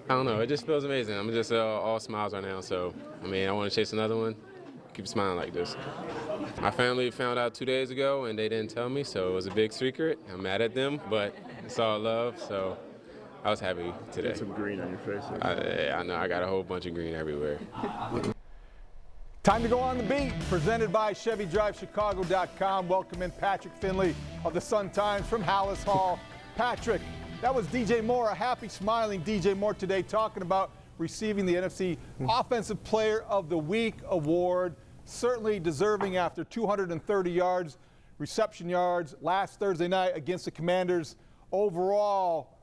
I don't know. It just feels amazing. I'm just all smiles right now. So, I mean, I want to chase another one. Keep smiling like this. My family found out 2 days ago, and they didn't tell me, so it was a big secret. I'm mad at them, but it's all love, so I was happy today. Get some green on your face. I know. I got a whole bunch of green everywhere. Time to go on the beat, presented by ChevyDriveChicago.com. Welcome in Patrick Finley of the Sun-Times from Hallis Hall. Patrick, that was DJ Moore, a happy, smiling DJ Moore today, talking about receiving the NFC Offensive Player of the Week award. Certainly deserving after 230 yards, reception yards last Thursday night against the Commanders. Overall,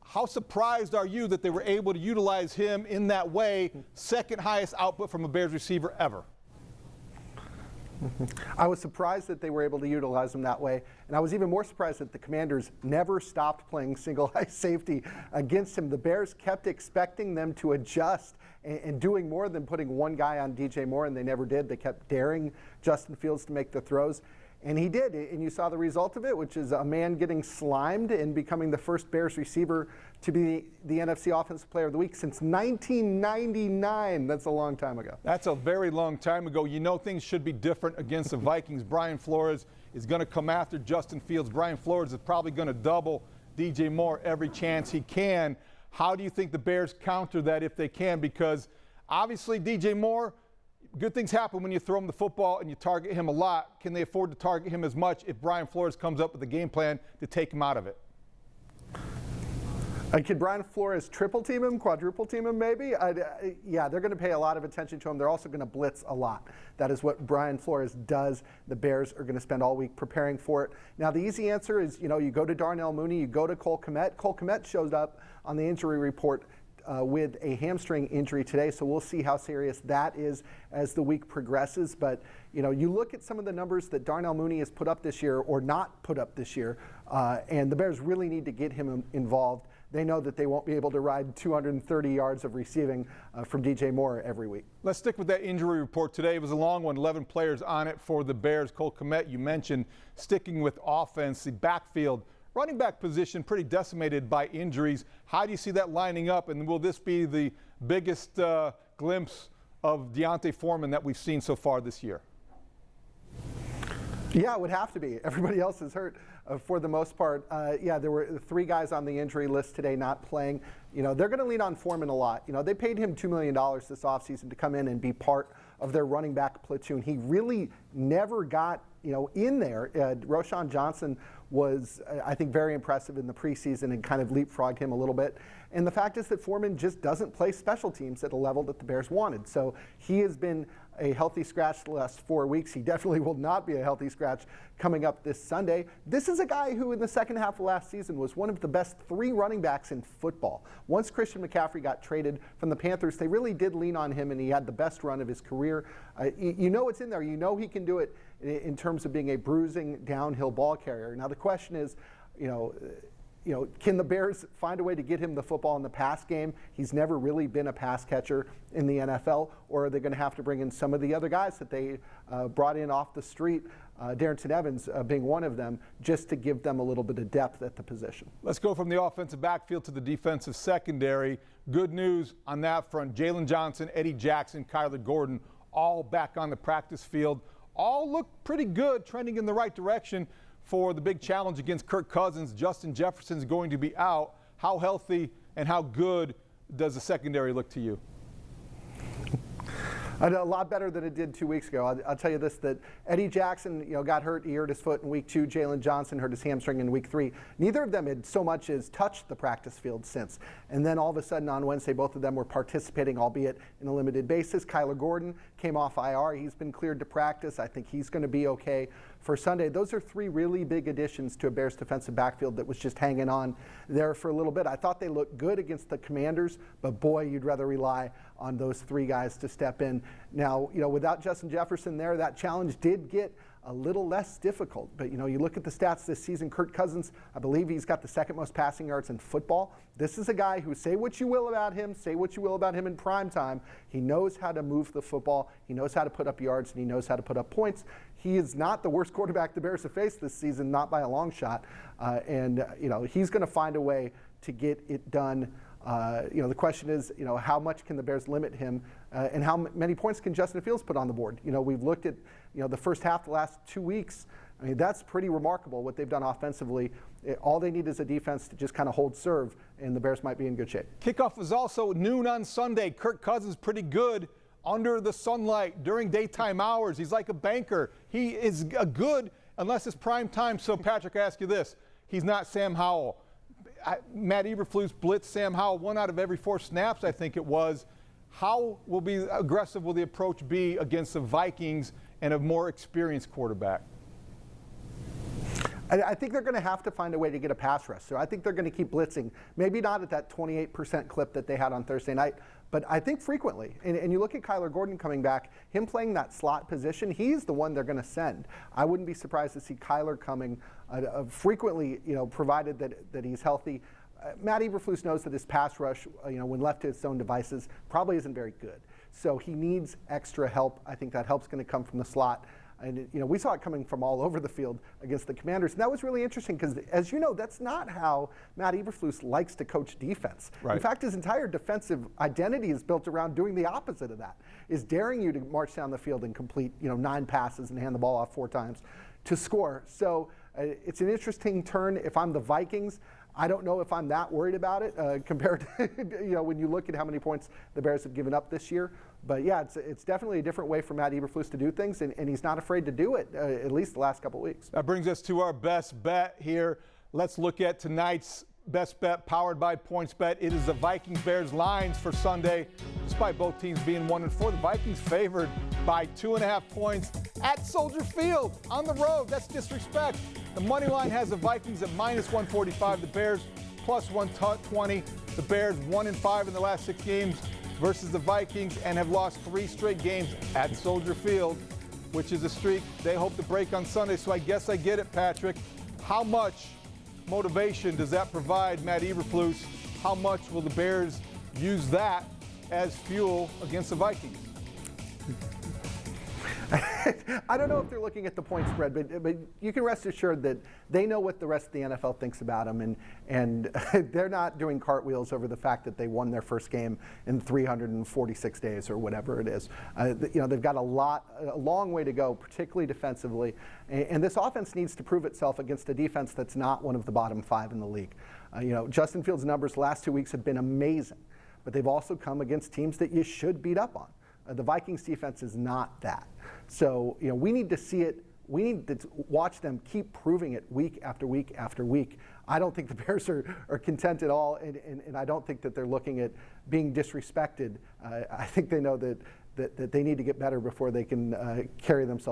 how surprised are you that they were able to utilize him in that way? Second highest output from a Bears receiver ever. I was surprised that they were able to utilize him that way, and I was even more surprised that the Commanders never stopped playing single high safety against him. The Bears kept expecting them to adjust and doing more than putting one guy on DJ Moore, and they never did. They kept daring Justin Fields to make the throws, and he did, and you saw the result of it, which is a man getting slimed and becoming the first Bears receiver to be the NFC Offensive Player of the Week since 1999. That's a long time ago. That's a very long time ago. You know things should be different against the Vikings. Brian Flores is going to come after Justin Fields. Brian Flores is probably going to double DJ Moore every chance he can. How do you think the Bears counter that if they can? Because obviously DJ Moore, good things happen when you throw him the football and you target him a lot. Can they afford to target him as much if Brian Flores comes up with a game plan to take him out of it? Could Brian Flores triple team him, quadruple team him maybe? Yeah, they're going to pay a lot of attention to him. They're also going to blitz a lot. That is what Brian Flores does. The Bears are going to spend all week preparing for it. Now, the easy answer is, you go to Darnell Mooney, you go to Cole Kmet. Cole Kmet shows up on the injury report with a hamstring injury today, so we'll see how serious that is as the week progresses. But you look at some of the numbers that Darnell Mooney has put up this year or not put up this year, and the Bears really need to get him involved. They know that they won't be able to ride 230 yards of receiving from DJ Moore every week. Let's stick with that injury report today. It was a long one, 11 players on it for the Bears. Cole Kmet, you mentioned, sticking with offense, the backfield. Running back position pretty decimated by injuries. How do you see that lining up, and will this be the biggest glimpse of Deontay Foreman that we've seen so far this year? Yeah, it would have to be. Everybody else is hurt for the most part. Yeah, there were 3 guys on the injury list today not playing. They're going to lean on Foreman a lot. They paid him $2 million this offseason to come in and be part of their running back platoon. He really never got, in there. Roschon Johnson was, I think, very impressive in the preseason and kind of leapfrogged him a little bit. And the fact is that Foreman just doesn't play special teams at a level that the Bears wanted. So he has been a healthy scratch the last 4 weeks. He definitely will not be a healthy scratch coming up this Sunday. This is a guy who in the second half of last season was one of the best 3 running backs in football. Once Christian McCaffrey got traded from the Panthers, they really did lean on him, and he had the best run of his career. It's in there. He can do it in terms of being a bruising downhill ball carrier. Now the question is, can the Bears find a way to get him the football in the pass game? He's never really been a pass catcher in the NFL. Or are they going to have to bring in some of the other guys that they brought in off the street, Darrington Evans being one of them, just to give them a little bit of depth at the position? Let's go from the offensive backfield to the defensive secondary. Good news on that front. Jalen Johnson, Eddie Jackson, Kyler Gordon, all back on the practice field. All look pretty good, trending in the right direction for the big challenge against Kirk Cousins. Justin Jefferson's going to be out. How healthy and how good does the secondary look to you? A lot better than it did 2 weeks ago. I'll tell you this, that Eddie Jackson, got hurt. He hurt his foot in week 2. Jalen Johnson hurt his hamstring in week 3. Neither of them had so much as touched the practice field since. And then all of a sudden on Wednesday, both of them were participating, albeit in a limited basis. Kyler Gordon came off IR. He's been cleared to practice. I think he's going to be okay for Sunday. Those are 3 really big additions to a Bears defensive backfield that was just hanging on there for a little bit. I thought they looked good against the Commanders, but boy, you'd rather rely on those 3 guys to step in. Now, without Justin Jefferson there, that challenge did get a little less difficult. But, you look at the stats this season, Kirk Cousins, I believe he's got the 2nd most passing yards in football. This is a guy who, say what you will about him in prime time, he knows how to move the football, he knows how to put up yards, and he knows how to put up points. He is not the worst quarterback the Bears have faced this season, not by a long shot. And he's going to find a way to get it done. The question is, how much can the Bears limit him, and how many points can Justin Fields put on the board? We've looked at, the first half, the last 2 weeks. I mean, that's pretty remarkable what they've done offensively. All they need is a defense to just kind of hold serve, and the Bears might be in good shape. Kickoff was also noon on Sunday. Kirk Cousins pretty good under the sunlight during daytime hours. He's like a banker. He is good unless it's prime time. So, Patrick, I ask you this. He's not Sam Howell. Matt Eberflus blitzed Sam Howell 1 out of every 4 snaps, I think it was. How aggressive will the approach be against the Vikings and a more experienced quarterback? I think they're going to have to find a way to get a pass rush. So I think they're going to keep blitzing. Maybe not at that 28% clip that they had on Thursday night, but I think frequently. And you look at Kyler Gordon coming back, him playing that slot position, he's the one they're going to send. I wouldn't be surprised to see Kyler coming frequently, provided that he's healthy. Matt Eberflus knows that his pass rush, when left to its own devices, probably isn't very good. So he needs extra help. I think that help's going to come from the slot. And, we saw it coming from all over the field against the Commanders. And that was really interesting because, as you know, that's not how Matt Eberflus likes to coach defense. Right. In fact, his entire defensive identity is built around doing the opposite of that, is daring you to march down the field and complete, 9 passes and hand the ball off 4 times to score. So it's an interesting turn. If I'm the Vikings, I don't know if I'm that worried about it compared to, when you look at how many points the Bears have given up this year. But yeah, it's definitely a different way for Matt Eberflus to do things, and he's not afraid to do it, at least the last couple of weeks. That brings us to our best bet here. Let's look at tonight's best bet powered by PointsBet. It is the Vikings-Bears lines for Sunday. Despite both teams being 1-4, the Vikings favored by 2.5 points at Soldier Field on the road. That's disrespect. The money line has the Vikings at -145, the Bears +120. The Bears 1-5 in the last 6 games versus the Vikings and have lost 3 straight games at Soldier Field, which is a streak they hope to break on Sunday. So I guess I get it, Patrick. How much motivation does that provide Matt Eberflus? How much will the Bears use that as fuel against the Vikings? I don't know if they're looking at the point spread, but you can rest assured that they know what the rest of the NFL thinks about them, and they're not doing cartwheels over the fact that they won their first game in 346 days or whatever it is. They've got a long way to go, particularly defensively, and this offense needs to prove itself against a defense that's not one of the bottom 5 in the league. Justin Fields' numbers the last 2 weeks have been amazing, but they've also come against teams that you should beat up on. The Vikings defense is not that. So, we need to see it. We need to watch them keep proving it week after week after week. I don't think the Bears are content at all, and I don't think that they're looking at being disrespected. I think they know that they need to get better before they can carry themselves